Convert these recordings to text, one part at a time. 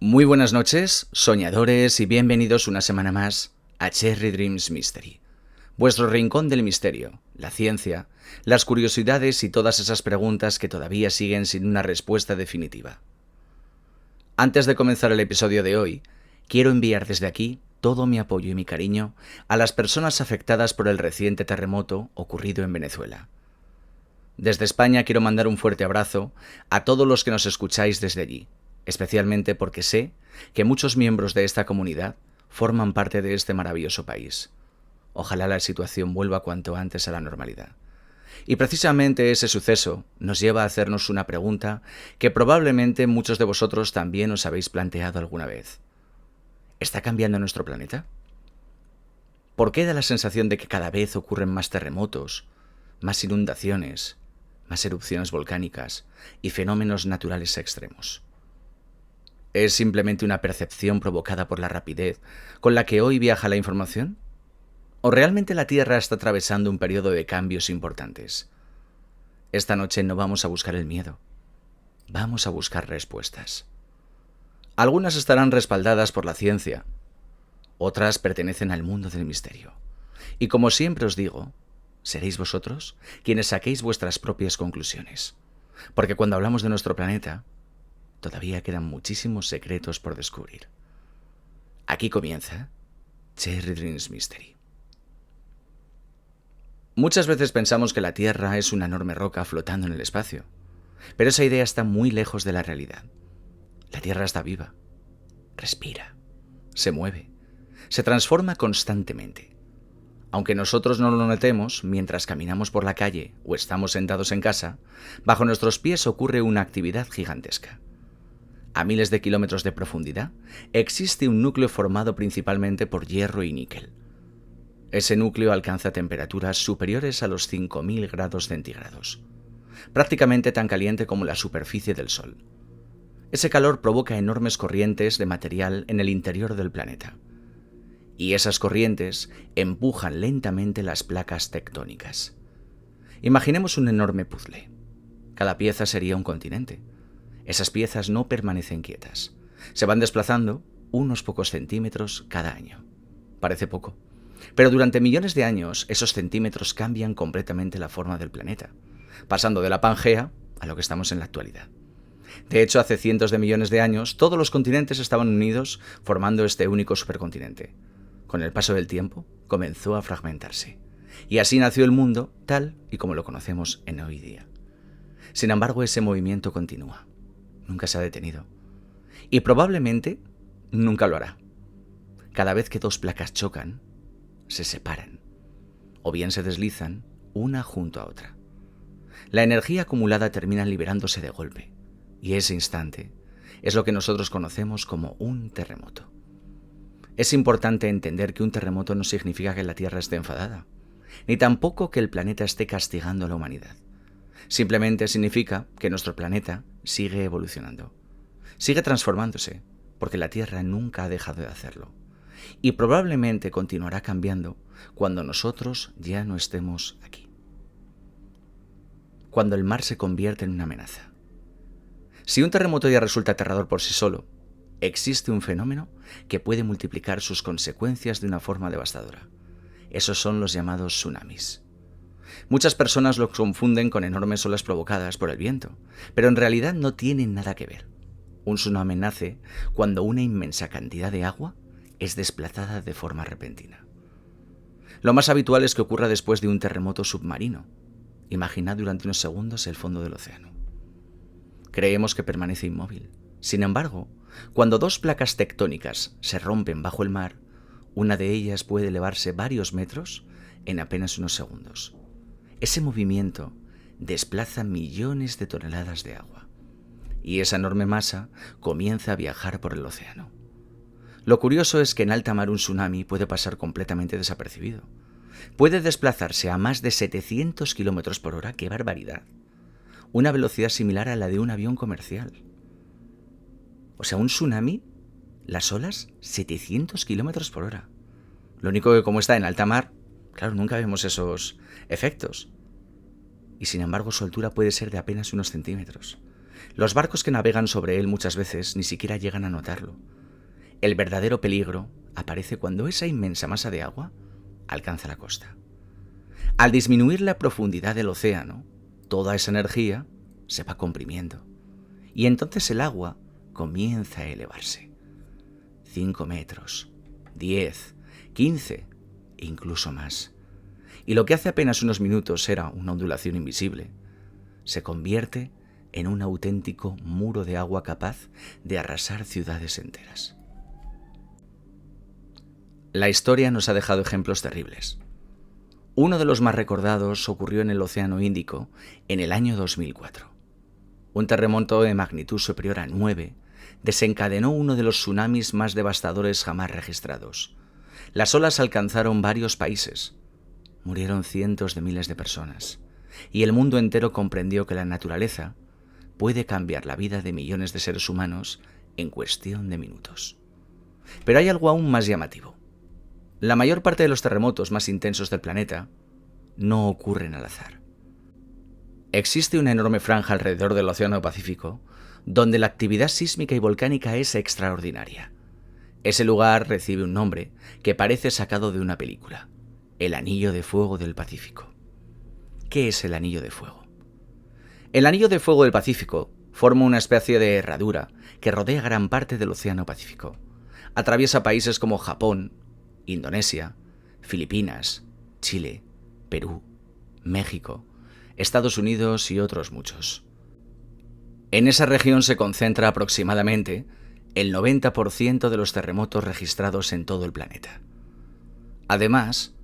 Muy buenas noches, soñadores, y bienvenidos una semana más a Cherry Dreams Mystery, vuestro rincón del misterio, la ciencia, las curiosidades y todas esas preguntas que todavía siguen sin una respuesta definitiva. Antes de comenzar el episodio de hoy, quiero enviar desde aquí todo mi apoyo y mi cariño a las personas afectadas por el reciente terremoto ocurrido en Venezuela. Desde España quiero mandar un fuerte abrazo a todos los que nos escucháis desde allí, especialmente porque sé que muchos miembros de esta comunidad forman parte de este maravilloso país. Ojalá la situación vuelva cuanto antes a la normalidad. Y precisamente ese suceso nos lleva a hacernos una pregunta que probablemente muchos de vosotros también os habéis planteado alguna vez. ¿Está cambiando nuestro planeta? ¿Por qué da la sensación de que cada vez ocurren más terremotos, más inundaciones, más erupciones volcánicas y fenómenos naturales extremos? ¿Es simplemente una percepción provocada por la rapidez con la que hoy viaja la información? ¿O realmente la Tierra está atravesando un periodo de cambios importantes? Esta noche no vamos a buscar el miedo, vamos a buscar respuestas. Algunas estarán respaldadas por la ciencia, otras pertenecen al mundo del misterio. Y como siempre os digo, seréis vosotros quienes saquéis vuestras propias conclusiones. Porque cuando hablamos de nuestro planeta, todavía quedan muchísimos secretos por descubrir. Aquí comienza Cherry Dreams Mystery. Muchas veces pensamos que la Tierra es una enorme roca flotando en el espacio, pero esa idea está muy lejos de la realidad. La Tierra está viva, respira, se mueve, se transforma constantemente. Aunque nosotros no lo notemos, mientras caminamos por la calle o estamos sentados en casa, bajo nuestros pies ocurre una actividad gigantesca. A miles de kilómetros de profundidad, existe un núcleo formado principalmente por hierro y níquel. Ese núcleo alcanza temperaturas superiores a los 5000 grados centígrados, prácticamente tan caliente como la superficie del Sol. Ese calor provoca enormes corrientes de material en el interior del planeta. Y esas corrientes empujan lentamente las placas tectónicas. Imaginemos un enorme puzzle. Cada pieza sería un continente. Esas piezas no permanecen quietas. Se van desplazando unos pocos centímetros cada año. Parece poco, pero durante millones de años esos centímetros cambian completamente la forma del planeta, pasando de la Pangea a lo que estamos en la actualidad. De hecho, hace cientos de millones de años, todos los continentes estaban unidos formando este único supercontinente. Con el paso del tiempo, comenzó a fragmentarse. Y así nació el mundo tal y como lo conocemos en hoy día. Sin embargo, ese movimiento continúa. Nunca se ha detenido. Y probablemente nunca lo hará. Cada vez que dos placas chocan, se separan. O bien se deslizan una junto a otra. La energía acumulada termina liberándose de golpe. Y ese instante es lo que nosotros conocemos como un terremoto. Es importante entender que un terremoto no significa que la Tierra esté enfadada, ni tampoco que el planeta esté castigando a la humanidad. Simplemente significa que nuestro planeta sigue evolucionando, sigue transformándose, porque la Tierra nunca ha dejado de hacerlo. Y probablemente continuará cambiando cuando nosotros ya no estemos aquí. Cuando el mar se convierte en una amenaza. Si un terremoto ya resulta aterrador por sí solo, existe un fenómeno que puede multiplicar sus consecuencias de una forma devastadora. Esos son los llamados tsunamis. Muchas personas los confunden con enormes olas provocadas por el viento, pero en realidad no tienen nada que ver. Un tsunami nace cuando una inmensa cantidad de agua es desplazada de forma repentina. Lo más habitual es que ocurra después de un terremoto submarino. Imaginad durante unos segundos el fondo del océano. Creemos que permanece inmóvil. Sin embargo, cuando dos placas tectónicas se rompen bajo el mar, una de ellas puede elevarse varios metros en apenas unos segundos. Ese movimiento desplaza millones de toneladas de agua, y esa enorme masa comienza a viajar por el océano. Lo curioso es que en alta mar un tsunami puede pasar completamente desapercibido. Puede desplazarse a más de 700 kilómetros por hora, ¡qué barbaridad! Una velocidad similar a la de un avión comercial. O sea, un tsunami, las olas, 700 kilómetros por hora. Lo único que como está en alta mar, claro, nunca vemos esos efectos. Y sin embargo su altura puede ser de apenas unos centímetros. Los barcos que navegan sobre él muchas veces ni siquiera llegan a notarlo. El verdadero peligro aparece cuando esa inmensa masa de agua alcanza la costa. Al disminuir la profundidad del océano, toda esa energía se va comprimiendo y entonces el agua comienza a elevarse. 5 metros, 10, 15 e incluso más. Y lo que hace apenas unos minutos era una ondulación invisible, se convierte en un auténtico muro de agua capaz de arrasar ciudades enteras. La historia nos ha dejado ejemplos terribles. Uno de los más recordados ocurrió en el Océano Índico en el año 2004. Un terremoto de magnitud superior a 9 desencadenó uno de los tsunamis más devastadores jamás registrados. Las olas alcanzaron varios países. Murieron cientos de miles de personas. Y el mundo entero comprendió que la naturaleza puede cambiar la vida de millones de seres humanos en cuestión de minutos. Pero hay algo aún más llamativo. La mayor parte de los terremotos más intensos del planeta no ocurren al azar. Existe una enorme franja alrededor del Océano Pacífico donde la actividad sísmica y volcánica es extraordinaria. Ese lugar recibe un nombre que parece sacado de una película: el Anillo de Fuego del Pacífico. ¿Qué es el Anillo de Fuego? El Anillo de Fuego del Pacífico forma una especie de herradura que rodea gran parte del Océano Pacífico. Atraviesa países como Japón, Indonesia, Filipinas, Chile, Perú, México, Estados Unidos y otros muchos. En esa región se concentra aproximadamente el 90% de los terremotos registrados en todo el planeta. Además,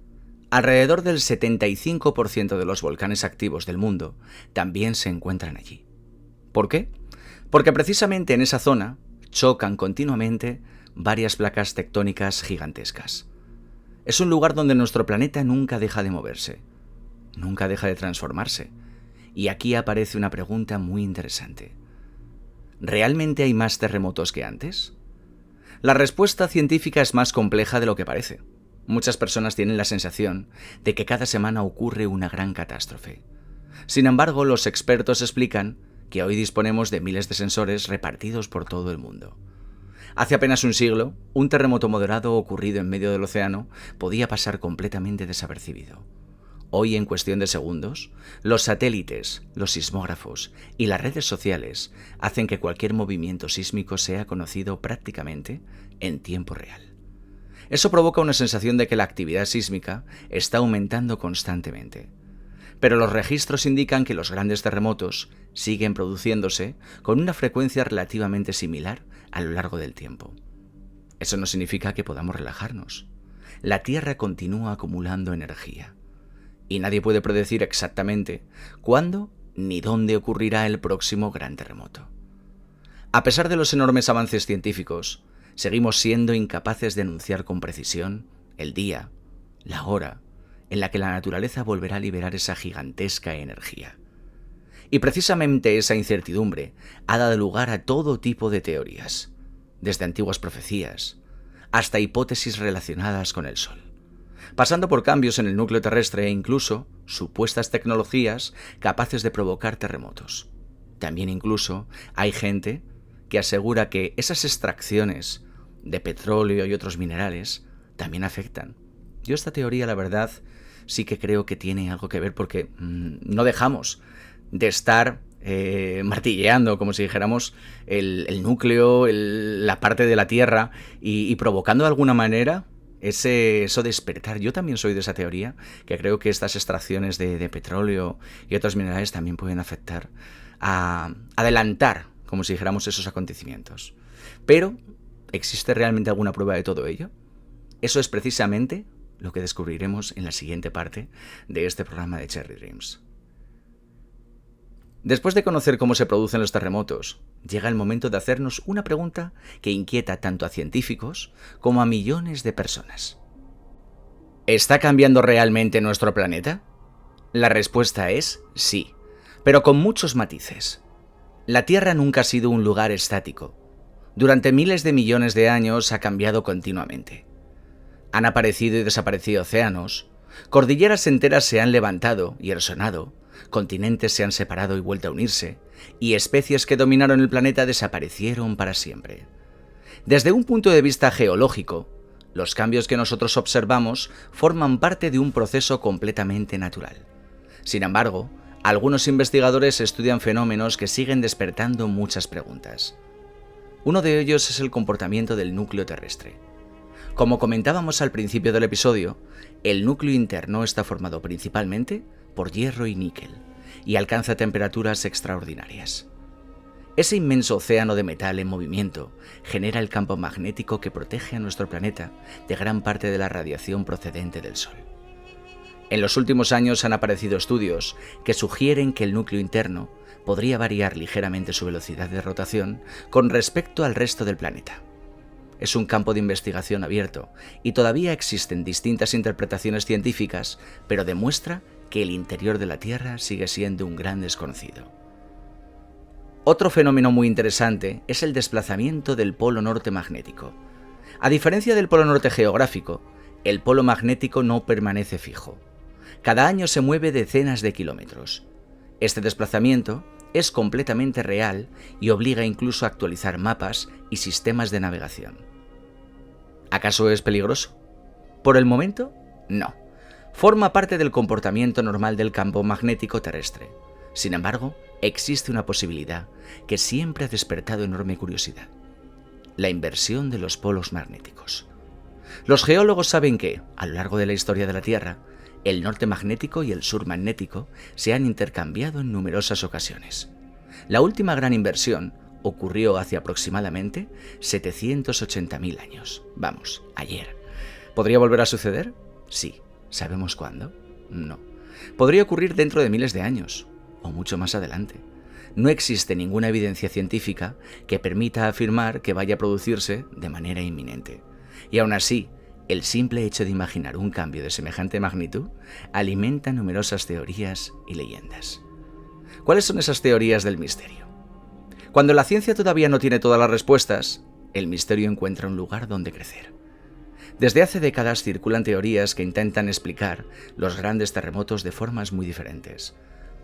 alrededor del 75% de los volcanes activos del mundo también se encuentran allí. ¿Por qué? Porque precisamente en esa zona chocan continuamente varias placas tectónicas gigantescas. Es un lugar donde nuestro planeta nunca deja de moverse, nunca deja de transformarse. Y aquí aparece una pregunta muy interesante. ¿Realmente hay más terremotos que antes? La respuesta científica es más compleja de lo que parece. Muchas personas tienen la sensación de que cada semana ocurre una gran catástrofe. Sin embargo, los expertos explican que hoy disponemos de miles de sensores repartidos por todo el mundo. Hace apenas un siglo, un terremoto moderado ocurrido en medio del océano podía pasar completamente desapercibido. Hoy, en cuestión de segundos, los satélites, los sismógrafos y las redes sociales hacen que cualquier movimiento sísmico sea conocido prácticamente en tiempo real. Eso provoca una sensación de que la actividad sísmica está aumentando constantemente. Pero los registros indican que los grandes terremotos siguen produciéndose con una frecuencia relativamente similar a lo largo del tiempo. Eso no significa que podamos relajarnos. La Tierra continúa acumulando energía. Y nadie puede predecir exactamente cuándo ni dónde ocurrirá el próximo gran terremoto. A pesar de los enormes avances científicos, seguimos siendo incapaces de anunciar con precisión el día, la hora, en la que la naturaleza volverá a liberar esa gigantesca energía. Y precisamente esa incertidumbre ha dado lugar a todo tipo de teorías, desde antiguas profecías hasta hipótesis relacionadas con el Sol, pasando por cambios en el núcleo terrestre e incluso supuestas tecnologías capaces de provocar terremotos. También incluso hay gente que asegura que esas extracciones de petróleo y otros minerales también afectan. Yo esta teoría, la verdad, sí que creo que tiene algo que ver porque no dejamos de estar martilleando, como si dijéramos, el núcleo, la parte de la Tierra y provocando de alguna manera eso despertar. Yo también soy de esa teoría, que creo que estas extracciones de petróleo y otros minerales también pueden afectar a adelantar, como si dijéramos, esos acontecimientos. Pero, ¿existe realmente alguna prueba de todo ello? Eso es precisamente lo que descubriremos en la siguiente parte de este programa de Cherry Dreams. Después de conocer cómo se producen los terremotos, llega el momento de hacernos una pregunta que inquieta tanto a científicos como a millones de personas. ¿Está cambiando realmente nuestro planeta? La respuesta es sí, pero con muchos matices. La Tierra nunca ha sido un lugar estático. Durante miles de millones de años ha cambiado continuamente. Han aparecido y desaparecido océanos, cordilleras enteras se han levantado y erosionado, Continentes se han separado y vuelto a unirse, y especies que dominaron el planeta desaparecieron para siempre. Desde un punto de vista geológico, los cambios que nosotros observamos forman parte de un proceso completamente natural. Sin embargo, algunos investigadores estudian fenómenos que siguen despertando muchas preguntas. Uno de ellos es el comportamiento del núcleo terrestre. Como comentábamos al principio del episodio, el núcleo interno está formado principalmente por hierro y níquel, y alcanza temperaturas extraordinarias. Ese inmenso océano de metal en movimiento genera el campo magnético que protege a nuestro planeta de gran parte de la radiación procedente del Sol. En los últimos años han aparecido estudios que sugieren que el núcleo interno podría variar ligeramente su velocidad de rotación con respecto al resto del planeta. Es un campo de investigación abierto y todavía existen distintas interpretaciones científicas, pero demuestra que el interior de la Tierra sigue siendo un gran desconocido. Otro fenómeno muy interesante es el desplazamiento del polo norte magnético. A diferencia del polo norte geográfico, el polo magnético no permanece fijo. Cada año se mueve decenas de kilómetros. Este desplazamiento es completamente real y obliga incluso a actualizar mapas y sistemas de navegación. ¿Acaso es peligroso? Por el momento, no. Forma parte del comportamiento normal del campo magnético terrestre. Sin embargo, existe una posibilidad que siempre ha despertado enorme curiosidad: la inversión de los polos magnéticos. Los geólogos saben que, a lo largo de la historia de la Tierra, el norte magnético y el sur magnético se han intercambiado en numerosas ocasiones. La última gran inversión ocurrió hace aproximadamente 780.000 años. Vamos, ayer. ¿Podría volver a suceder? Sí. ¿Sabemos cuándo? No. Podría ocurrir dentro de miles de años, o mucho más adelante. No existe ninguna evidencia científica que permita afirmar que vaya a producirse de manera inminente. Y aún así, el simple hecho de imaginar un cambio de semejante magnitud alimenta numerosas teorías y leyendas. ¿Cuáles son esas teorías del misterio? Cuando la ciencia todavía no tiene todas las respuestas, el misterio encuentra un lugar donde crecer. Desde hace décadas circulan teorías que intentan explicar los grandes terremotos de formas muy diferentes.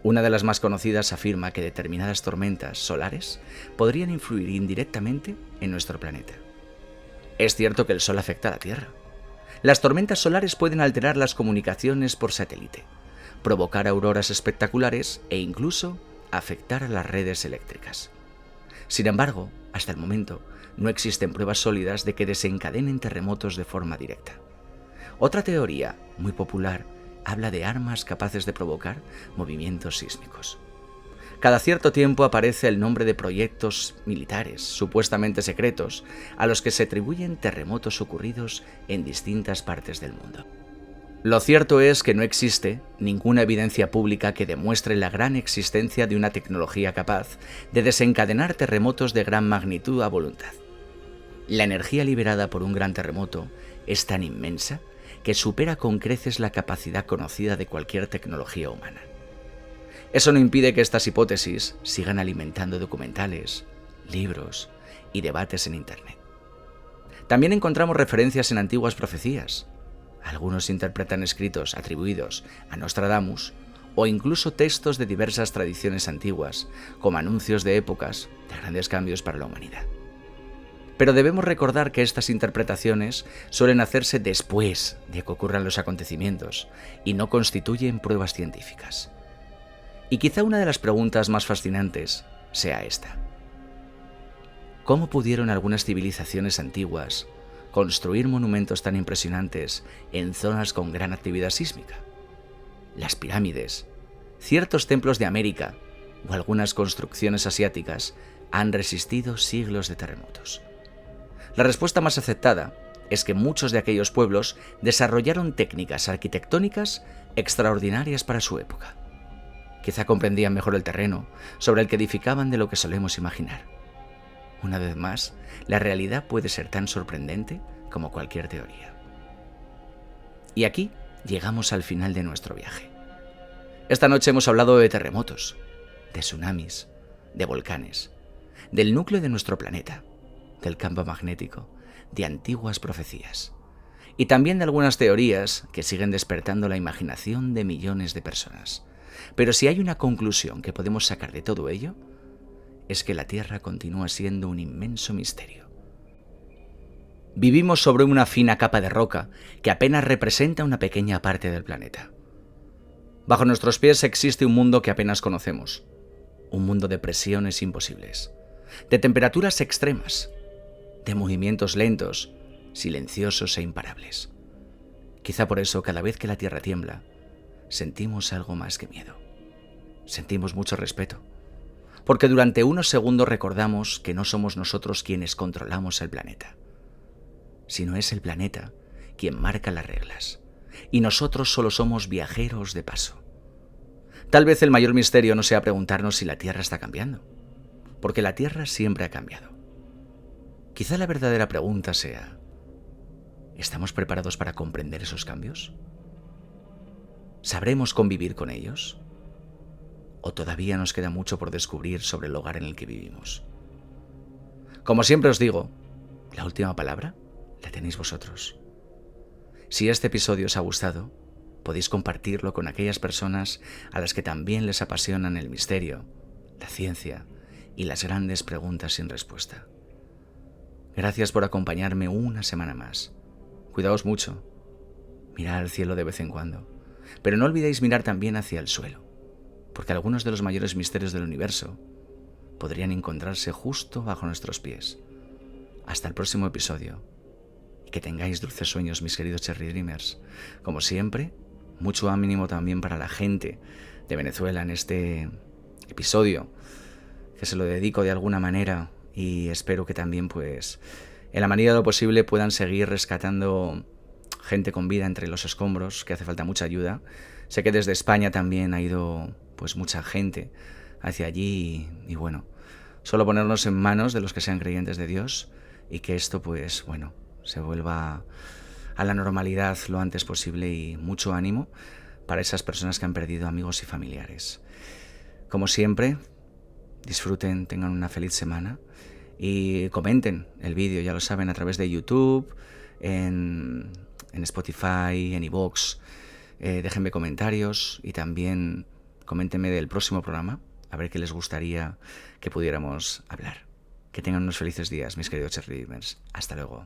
Una de las más conocidas afirma que determinadas tormentas solares podrían influir indirectamente en nuestro planeta. Es cierto que el Sol afecta a la Tierra. Las tormentas solares pueden alterar las comunicaciones por satélite, provocar auroras espectaculares e incluso afectar a las redes eléctricas. Sin embargo, hasta el momento, no existen pruebas sólidas de que desencadenen terremotos de forma directa. Otra teoría, muy popular, habla de armas capaces de provocar movimientos sísmicos. Cada cierto tiempo aparece el nombre de proyectos militares, supuestamente secretos, a los que se atribuyen terremotos ocurridos en distintas partes del mundo. Lo cierto es que no existe ninguna evidencia pública que demuestre la gran existencia de una tecnología capaz de desencadenar terremotos de gran magnitud a voluntad. La energía liberada por un gran terremoto es tan inmensa que supera con creces la capacidad conocida de cualquier tecnología humana. Eso no impide que estas hipótesis sigan alimentando documentales, libros y debates en Internet. También encontramos referencias en antiguas profecías. Algunos interpretan escritos atribuidos a Nostradamus o incluso textos de diversas tradiciones antiguas, como anuncios de épocas de grandes cambios para la humanidad. Pero debemos recordar que estas interpretaciones suelen hacerse después de que ocurran los acontecimientos y no constituyen pruebas científicas. Y quizá una de las preguntas más fascinantes sea esta: ¿cómo pudieron algunas civilizaciones antiguas construir monumentos tan impresionantes en zonas con gran actividad sísmica? Las pirámides, ciertos templos de América o algunas construcciones asiáticas han resistido siglos de terremotos. La respuesta más aceptada es que muchos de aquellos pueblos desarrollaron técnicas arquitectónicas extraordinarias para su época. Quizá comprendían mejor el terreno sobre el que edificaban de lo que solemos imaginar. Una vez más, la realidad puede ser tan sorprendente como cualquier teoría. Y aquí llegamos al final de nuestro viaje. Esta noche hemos hablado de terremotos, de tsunamis, de volcanes, del núcleo de nuestro planeta, del campo magnético, de antiguas profecías, y también de algunas teorías que siguen despertando la imaginación de millones de personas. Pero si hay una conclusión que podemos sacar de todo ello, es que la Tierra continúa siendo un inmenso misterio. Vivimos sobre una fina capa de roca que apenas representa una pequeña parte del planeta. Bajo nuestros pies existe un mundo que apenas conocemos, un mundo de presiones imposibles, de temperaturas extremas, de movimientos lentos, silenciosos e imparables. Quizá por eso cada vez que la Tierra tiembla, sentimos algo más que miedo. Sentimos mucho respeto, porque durante unos segundos recordamos que no somos nosotros quienes controlamos el planeta, sino es el planeta quien marca las reglas, y nosotros solo somos viajeros de paso. Tal vez el mayor misterio no sea preguntarnos si la Tierra está cambiando, porque la Tierra siempre ha cambiado. Quizá la verdadera pregunta sea, ¿estamos preparados para comprender esos cambios? ¿Sabremos convivir con ellos? ¿O todavía nos queda mucho por descubrir sobre el hogar en el que vivimos? Como siempre os digo, la última palabra la tenéis vosotros. Si este episodio os ha gustado, podéis compartirlo con aquellas personas a las que también les apasionan el misterio, la ciencia y las grandes preguntas sin respuesta. Gracias por acompañarme una semana más. Cuidaos mucho. Mirad al cielo de vez en cuando, pero no olvidéis mirar también hacia el suelo, porque algunos de los mayores misterios del universo podrían encontrarse justo bajo nuestros pies. Hasta el próximo episodio. Y que tengáis dulces sueños, mis queridos Cherry Dreamers. Como siempre, mucho ánimo también para la gente de Venezuela en este episodio, que se lo dedico de alguna manera, y espero que también, pues, en la medida de lo posible puedan seguir rescatando gente con vida entre los escombros, que hace falta mucha ayuda. Sé que desde España también ha ido, pues, mucha gente hacia allí y bueno, solo ponernos en manos de los que sean creyentes de Dios y que esto, pues, bueno, se vuelva a la normalidad lo antes posible, y mucho ánimo para esas personas que han perdido amigos y familiares. Como siempre, disfruten, tengan una feliz semana y comenten el vídeo, ya lo saben, a través de YouTube, en Spotify, en iVoox. Déjenme comentarios y también coméntenme del próximo programa, a ver qué les gustaría que pudiéramos hablar. Que tengan unos felices días, mis queridos Cherry Dreamers. Hasta luego.